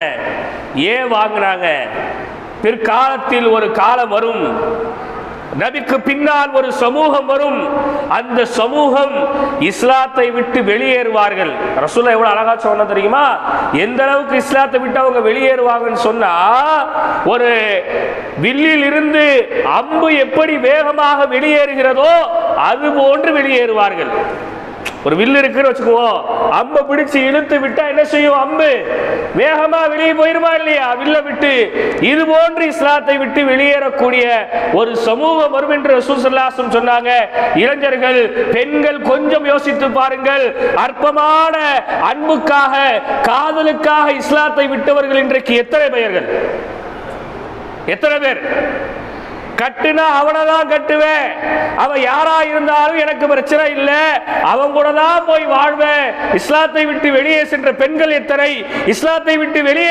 ஏன் வாங்கினாங்க? பிற்காலத்தில் ஒரு காலம் வரும், நபிக்கு பின்னால் ஒரு சமூகம் வரும், அந்த சமூகம் இஸ்லாத்தை விட்டு வெளியேறுவார்கள். ரசூலுல்லாஹ் எவ்வளவு அழகா சொன்னா தெரியுமா? எந்த அளவுக்கு இஸ்லாத்தை விட்டு அவங்க வெளியேறுவாங்கன்னு சொன்னா, ஒரு வில்லில் இருந்து அம்பு எப்படி வேகமாக வெளியேறுகிறதோ அது போன்று வெளியேறுவார்கள். ஒரு வில்லு இருக்குன்னு வச்சுக்குவோம், அம்பை பிடிச்சு இழுத்து விட்டா என்ன செய்யும்? அம்பு வேகமா வெளியே போயிருமா இல்லையா வில்ல விட்டு? இது போன்று இஸ்லாத்தை விட்டு வெளியேறக்கூடிய ஒரு சமூகம் வரும் என்று ரசூல் ஸல்லல்லாஹு அலைஹி வஸல்லம் சொன்னாங்க. இளைஞர்கள், பெண்கள் கொஞ்சம் யோசித்து பாருங்கள். அற்பமான அன்புக்காக, காதலுக்காக இஸ்லாத்தை விட்டவர்கள் இன்றைக்கு எத்தனை பெயர்கள், எத்தனை பேர்? கட்டுனா அவனை தான் கட்டுவேன், அவன் யாரா இருந்தாலும் எனக்கு பிரச்சனை இல்லை, அவன் கூட தான் போய் வாழ்வேன். இஸ்லாத்தை விட்டு வெளியே சென்ற பெண்கள் எத்தனை, இஸ்லாத்தை விட்டு வெளியே